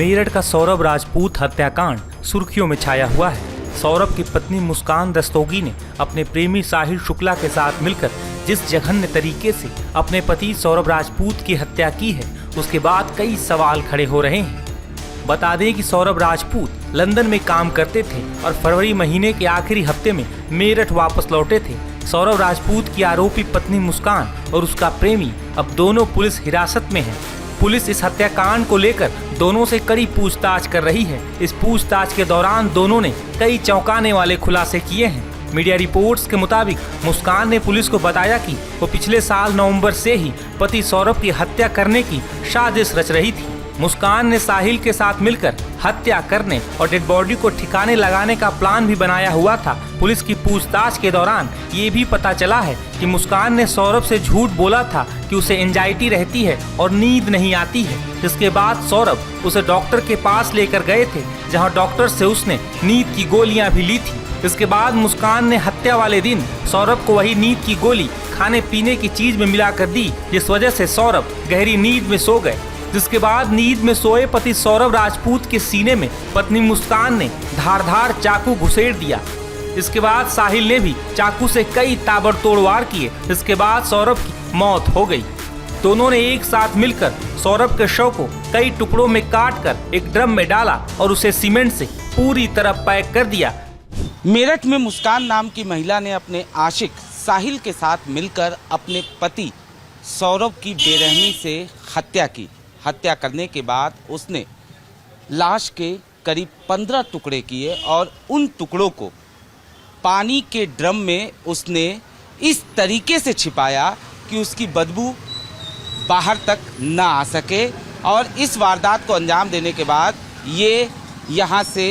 मेरठ का सौरभ राजपूत हत्याकांड सुर्खियों में छाया हुआ है। सौरभ की पत्नी मुस्कान दस्तोगी ने अपने प्रेमी साहिल शुक्ला के साथ मिलकर जिस जघन्य तरीके से अपने पति सौरभ राजपूत की हत्या की है, उसके बाद कई सवाल खड़े हो रहे हैं। बता दें कि सौरभ राजपूत लंदन में काम करते थे और फरवरी महीने के आखिरी हफ्ते में मेरठ वापस लौटे थे। सौरभ राजपूत की आरोपी पत्नी मुस्कान और उसका प्रेमी अब दोनों पुलिस हिरासत में हैं। पुलिस इस हत्याकांड को लेकर दोनों से कड़ी पूछताछ कर रही है। इस पूछताछ के दौरान दोनों ने कई चौंकाने वाले खुलासे किए हैं। मीडिया रिपोर्ट्स के मुताबिक मुस्कान ने पुलिस को बताया कि वो पिछले साल नवंबर से ही पति सौरभ की हत्या करने की साजिश रच रही थी। मुस्कान ने साहिल के साथ मिलकर हत्या करने और डेड बॉडी को ठिकाने लगाने का प्लान भी बनाया हुआ था। पुलिस की पूछताछ के दौरान ये भी पता चला है कि मुस्कान ने सौरभ से झूठ बोला था कि उसे एंजाइटी रहती है और नींद नहीं आती है। जिसके बाद सौरभ उसे डॉक्टर के पास लेकर गए थे, जहां डॉक्टर से उसने नींद की गोलियां भी ली थी। इसके बाद मुस्कान ने हत्या वाले दिन सौरभ को वही नींद की गोली खाने पीने की चीज में मिलाकर दी, जिस वजह से सौरभ गहरी नींद में सो गए। जिसके बाद नींद में सोए पति सौरभ राजपूत के सीने में पत्नी मुस्कान ने धारदार चाकू घुसेड़ दिया। इसके बाद साहिल ने भी चाकू से कई ताबड़तोड़ वार किए। इसके बाद सौरभ की मौत हो गई। दोनों ने एक साथ मिलकर सौरभ के शव को कई टुकड़ों में काटकर एक ड्रम में डाला और उसे सीमेंट से पूरी तरह पैक कर दिया। मेरठ में मुस्कान नाम की महिला ने अपने आशिक साहिल के साथ मिलकर अपने पति सौरभ की बेरहमी से हत्या की। हत्या करने के बाद उसने लाश के करीब 15 टुकड़े किए और उन टुकड़ों को पानी के ड्रम में उसने इस तरीके से छिपाया कि उसकी बदबू बाहर तक ना आ सके। और इस वारदात को अंजाम देने के बाद ये यहाँ से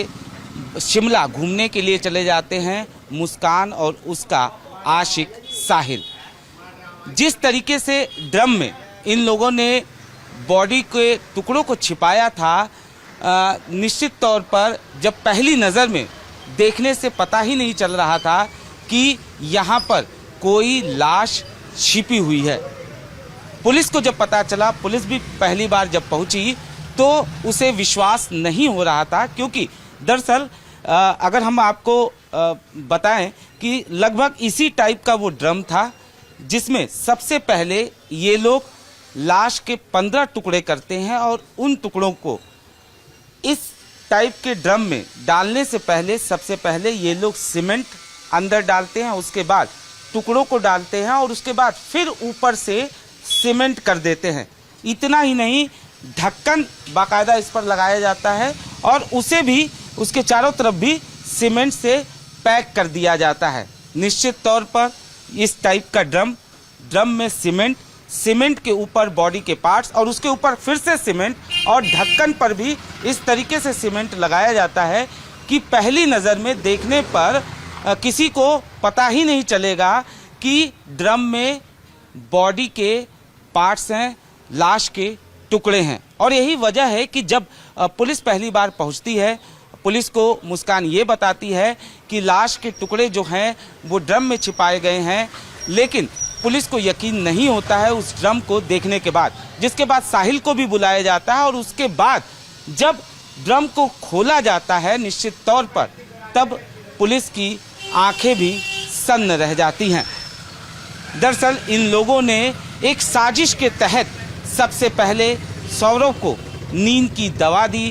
शिमला घूमने के लिए चले जाते हैं मुस्कान और उसका आशिक साहिल। जिस तरीके से ड्रम में इन लोगों ने बॉडी के टुकड़ों को छिपाया था, निश्चित तौर पर जब पहली नज़र में देखने से पता ही नहीं चल रहा था कि यहाँ पर कोई लाश छिपी हुई है। पुलिस को जब पता चला, पुलिस भी पहली बार जब पहुँची तो उसे विश्वास नहीं हो रहा था, क्योंकि दरअसल अगर हम आपको बताएं कि लगभग इसी टाइप का वो ड्रम था जिसमें सबसे पहले ये लोग लाश के 15 टुकड़े करते हैं और उन टुकड़ों को इस टाइप के ड्रम में डालने से पहले सबसे पहले ये लोग सीमेंट अंदर डालते हैं, उसके बाद टुकड़ों को डालते हैं और उसके बाद फिर ऊपर से सीमेंट कर देते हैं। इतना ही नहीं, ढक्कन बाकायदा इस पर लगाया जाता है और उसे भी उसके चारों तरफ भी सीमेंट से पैक कर दिया जाता है। निश्चित तौर पर इस टाइप का ड्रम में सीमेंट के ऊपर बॉडी के पार्ट्स और उसके ऊपर फिर से सीमेंट और ढक्कन पर भी इस तरीके से सीमेंट लगाया जाता है कि पहली नज़र में देखने पर किसी को पता ही नहीं चलेगा कि ड्रम में बॉडी के पार्ट्स हैं, लाश के टुकड़े हैं। और यही वजह है कि जब पुलिस पहली बार पहुंचती है, पुलिस को मुस्कान ये बताती है कि लाश के टुकड़े जो हैं वो ड्रम में छिपाए गए हैं, लेकिन पुलिस को यकीन नहीं होता है उस ड्रम को देखने के बाद। जिसके बाद साहिल को भी बुलाया जाता है और उसके बाद जब ड्रम को खोला जाता है, निश्चित तौर पर तब पुलिस की आंखें भी सन्न रह जाती हैं। दरअसल इन लोगों ने एक साजिश के तहत सबसे पहले सौरभ को नींद की दवा दी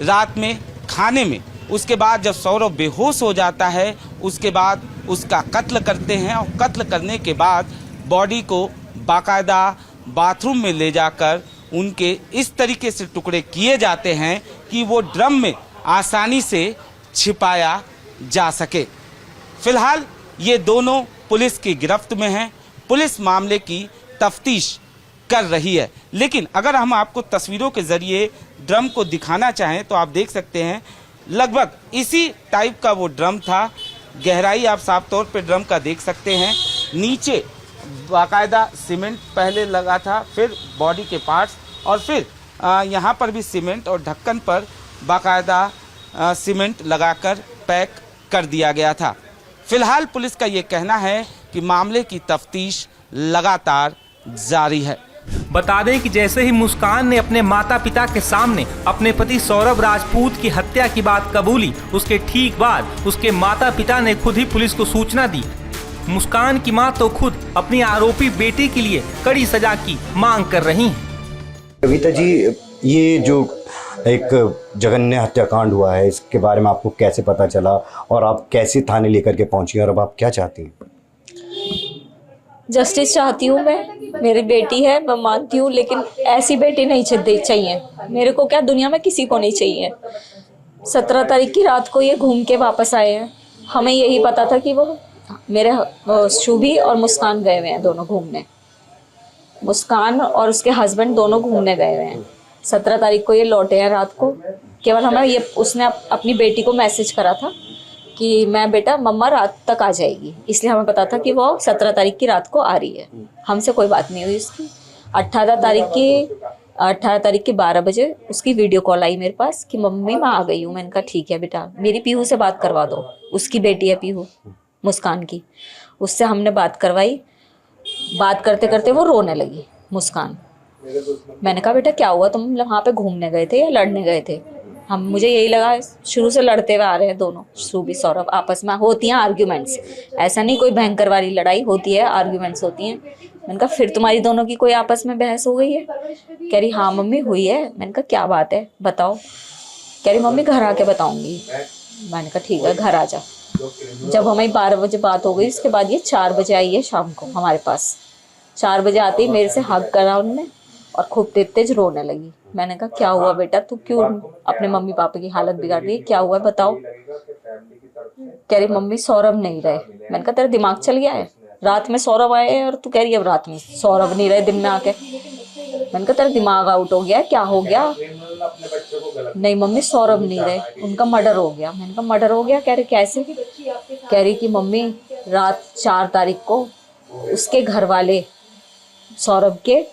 रात में खाने में। उसके बाद जब सौरभ बेहोश हो जाता है, उसके बाद उसका कत्ल करते हैं और कत्ल करने के बाद बॉडी को बाकायदा बाथरूम में ले जाकर उनके इस तरीके से टुकड़े किए जाते हैं कि वो ड्रम में आसानी से छिपाया जा सके। फिलहाल ये दोनों पुलिस की गिरफ्त में हैं। पुलिस मामले की तफ्तीश कर रही है। लेकिन अगर हम आपको तस्वीरों के ज़रिए ड्रम को दिखाना चाहें तो आप देख सकते हैं लगभग इसी टाइप का वो ड्रम था। गहराई आप साफ तौर पे ड्रम का देख सकते हैं। नीचे बाकायदा सीमेंट पहले लगा था, फिर बॉडी के पार्ट्स और फिर यहाँ पर भी सीमेंट और ढक्कन पर बाकायदा सीमेंट लगाकर पैक कर दिया गया था। फिलहाल पुलिस का ये कहना है कि मामले की तफ्तीश लगातार जारी है। बता दें कि जैसे ही मुस्कान ने अपने माता पिता के सामने अपने पति सौरभ राजपूत की हत्या की बात कबूली, उसके ठीक बाद उसके माता पिता ने खुद ही पुलिस को सूचना दी। मुस्कान की मां तो खुद अपनी आरोपी बेटी के लिए कड़ी सजा की मांग कर रही हैं। कविता जी, ये जो एक जघन्य हत्याकांड हुआ है, इसके बारे में आपको कैसे पता चला और आप कैसे थाने लेकर के पहुंची और अब आप क्या चाहती हैं? जस्टिस चाहती हूँ मैं, मेरी बेटी है, मैं मानती हूँ, लेकिन ऐसी बेटी नहीं चाहिए मेरे को। क्या दुनिया में किसी को नहीं चाहिए। 17 तारीख की रात को ये घूम के वापस आए हैं। हमें यही पता था कि वो मेरे शुभी और मुस्कान गए हुए हैं, दोनों घूमने। मुस्कान और उसके हस्बैंड दोनों घूमने गए हुए हैं। 17 तारीख को ये लौटे हैं रात को। केवल हमें ये उसने अपनी बेटी को मैसेज करा था कि मैं बेटा मम्मा रात तक आ जाएगी, इसलिए हमें पता था कि वो 17 तारीख की रात को आ रही है। हमसे कोई बात नहीं हुई उसकी। 18 तारीख की 12 बजे उसकी वीडियो कॉल आई मेरे पास कि मम्मी मैं आ गई हूँ। मैंने कहा ठीक है बेटा, मेरी पीहू से बात करवा दो। उसकी बेटी है पीहू, मुस्कान की। उससे हमने बात करवाई। बात करते करते वो रोने लगी मुस्कान। मैंने कहा बेटा क्या हुआ, तुम वहाँ पे घूमने गए थे या लड़ने गए थे? मुझे यही लगा शुरू से लड़ते हुए आ रहे हैं दोनों, श्रुभी सौरभ आपस में। होती हैं आर्ग्यूमेंट्स, ऐसा नहीं कोई भयंकर वाली लड़ाई होती है, आर्ग्यूमेंट्स होती हैं। मैंने कहा फिर तुम्हारी दोनों की कोई आपस में बहस हो गई है? कह रही हाँ मम्मी हुई है। मैंने कहा क्या बात है बताओ? कह रही मम्मी घर आके बताऊंगी। मैंने कहा ठीक है घर आ जा। जब हमारी 12 बजे बात हो गई, उसके बाद ये 4 बजे आई है शाम को हमारे पास। 4 बजे आते ही मेरे से हग करा उन्होंने और खूब तेज रोने लगी। मैंने कहा क्या हुआ बेटा, तू क्यों अपने मम्मी पापा की हालत बिगाड़ रही है, क्या हुआ है बताओ? कह रही मम्मी सौरभ नहीं रहे। मैंने कहा तेरा दिमाग चल गया है, रात में सौरभ आए और तू कह रही है अब रात में सौरभ नहीं रहे दिन में आके। मैंने कहा तेरा दिमाग आउट हो गया, क्या हो गया? नहीं मम्मी सौरभ नहीं रहे, उनका मर्डर हो गया। मैंने कहा मर्डर हो गया? कह रही कैसे? कह रही कि मम्मी रात 4 तारीख को उसके घर वाले सौरभ के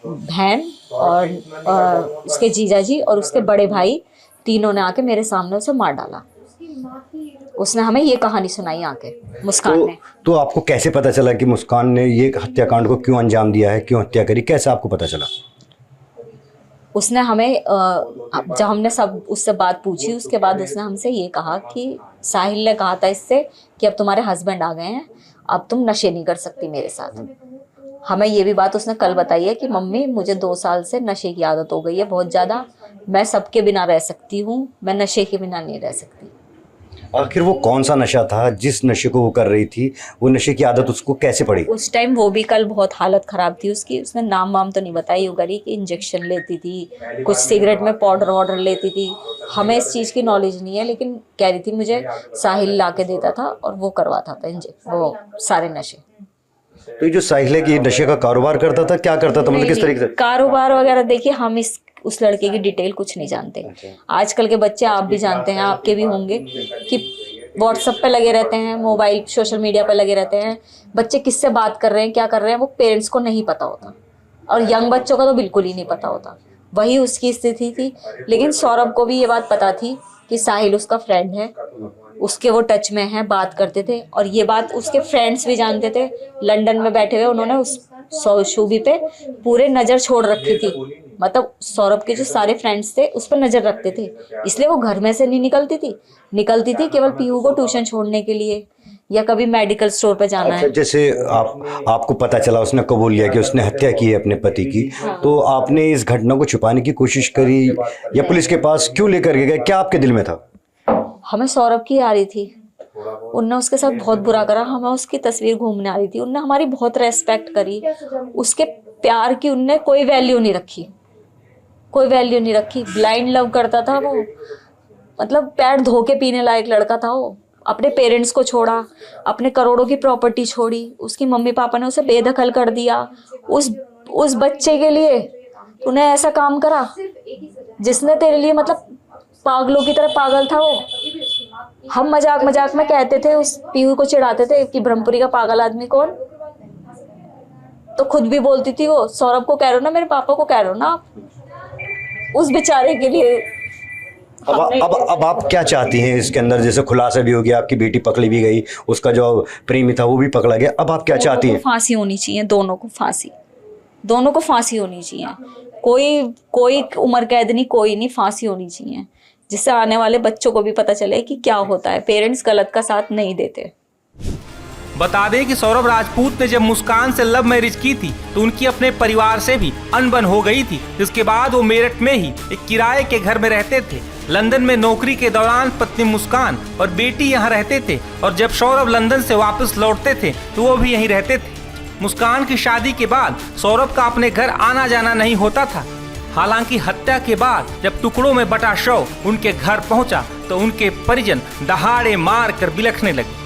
बहन और उसके जीजाजी और उसके बड़े भाई तीनों ने आके मेरे सामने उसे मार डाला। उसने हमें ये कहानी सुनाई आके मुस्कान ने। तो आपको कैसे पता चला कि मुस्कान ने ये हत्याकांड को क्यों अंजाम दिया है, क्यों हत्या करी, कैसे आपको पता चला? उसने हमें जब हमने सब उससे बात पूछी, उसके बाद उसने हमसे ये कहा कि साहिल ने कहा था इससे कि अब तुम्हारे हस्बैंड आ गए हैं, अब तुम नशे नहीं कर सकती मेरे साथ। हमें ये भी बात उसने कल बताई है कि मम्मी मुझे 2 साल से नशे की आदत हो गई है बहुत ज़्यादा, मैं सबके बिना रह सकती हूँ, मैं नशे के बिना नहीं रह सकती। आखिर वो कौन सा नशा था जिस नशे को वो कर रही थी? वो नशे की आदत उसको कैसे पड़ी? उस टाइम वो भी कल बहुत हालत ख़राब थी उसकी। उसने नाम वाम तो नहीं बताई, वो करी कि इंजेक्शन लेती थी, कुछ सिगरेट में पाउडर वाउडर लेती थी। हमें इस चीज़ की नॉलेज नहीं है, लेकिन कह रही थी मुझे साहिल ला के देता था और वो करवाता था वो सारे नशे। तो ये जो साहिल है कि नशे का कारोबार करता था, क्या करता था, मतलब किस तरीके से? कारोबार वगैरह देखिए हम उस लड़के की डिटेल कुछ नहीं जानते। आजकल के बच्चे आप भी जानते हैं, आपके भी होंगे, कि व्हाट्सएप पे लगे रहते हैं, मोबाइल सोशल मीडिया पे लगे रहते हैं। बच्चे किससे बात कर रहे हैं, क्या कर रहे हैं, वो पेरेंट्स को नहीं पता होता, और यंग बच्चों का तो बिल्कुल ही नहीं पता होता। वही उसकी स्थिति थी। लेकिन सौरभ को भी ये बात पता थी कि साहिल उसका फ्रेंड है, उसके वो टच में है, बात करते थे, और ये बात उसके फ्रेंड्स भी जानते थे। लंदन में बैठे हुए उन्होंने उस शुभी पे पूरे नज़र छोड़ रखी थी। मतलब सौरभ के जो सारे फ्रेंड्स थे उस पर नज़र रखते थे, इसलिए वो घर में से नहीं निकलती थी केवल पीहू को ट्यूशन छोड़ने के लिए या कभी मेडिकल स्टोर पे जाना है। जैसे आपको पता चला, उसने कबूल लिया कि उसने हत्या की है अपने पति की, तो आपने इस घटना को छुपाने की कोशिश करी या पुलिस के पास क्यों लेकर गए? क्या आपके दिल में था? हमें सौरभ की आ रही थी, उनने उसके साथ बहुत बुरा करा। हमें उसकी तस्वीर घूमने आ रही थी, उनने हमारी बहुत रेस्पेक्ट करी, उसके प्यार की उनने कोई वैल्यू नहीं रखी, कोई वैल्यू नहीं रखी। ब्लाइंड लव करता था वो, मतलब पैर धो के पीने लायक लड़का था वो। अपने पेरेंट्स को छोड़ा, अपने करोड़ों की प्रॉपर्टी छोड़ी, उसकी मम्मी पापा ने उसे बेदखल कर दिया उस बच्चे के लिए। तूने ऐसा काम करा जिसने तेरे लिए, मतलब पागलों की तरह पागल था वो। हम मजाक मजाक में कहते थे, उस पीहू को चिढ़ाते थे कि ब्रह्मपुरी का पागल आदमी कौन, तो खुद भी बोलती थी वो। सौरभ को कह रहे हो ना, मेरे पापा को कह रहे हो ना आप, उस बेचारे के लिए। अब आप क्या चाहती हैं इसके अंदर? जैसे खुलासा भी हो गया, आपकी बेटी पकड़ी भी गई, उसका जो प्रेमी था वो भी पकड़ा गया, अब आप क्या चाहती हैं? फांसी होनी चाहिए, दोनों को फांसी। दोनों को फांसी होनी चाहिए। कोई उम्र कैद नहीं, कोई नहीं, फांसी होनी चाहिए, जिससे आने वाले बच्चों को भी पता चले कि क्या होता है, पेरेंट्स गलत का साथ नहीं देते। बता दें कि सौरभ राजपूत ने जब मुस्कान से लव मैरिज की थी तो उनकी अपने परिवार से भी अनबन हो गई थी, जिसके बाद वो मेरठ में ही एक किराए के घर में रहते थे। लंदन में नौकरी के दौरान पत्नी मुस्कान और बेटी यहाँ रहते थे, और जब सौरभ लंदन से वापस लौटते थे तो वो भी यहीं रहते थे। मुस्कान की शादी के बाद सौरभ का अपने घर आना जाना नहीं होता था। हालांकि हत्या के बाद जब टुकड़ों में बटा शव उनके घर पहुंचा तो उनके परिजन दहाड़े मार कर बिलखने लगे।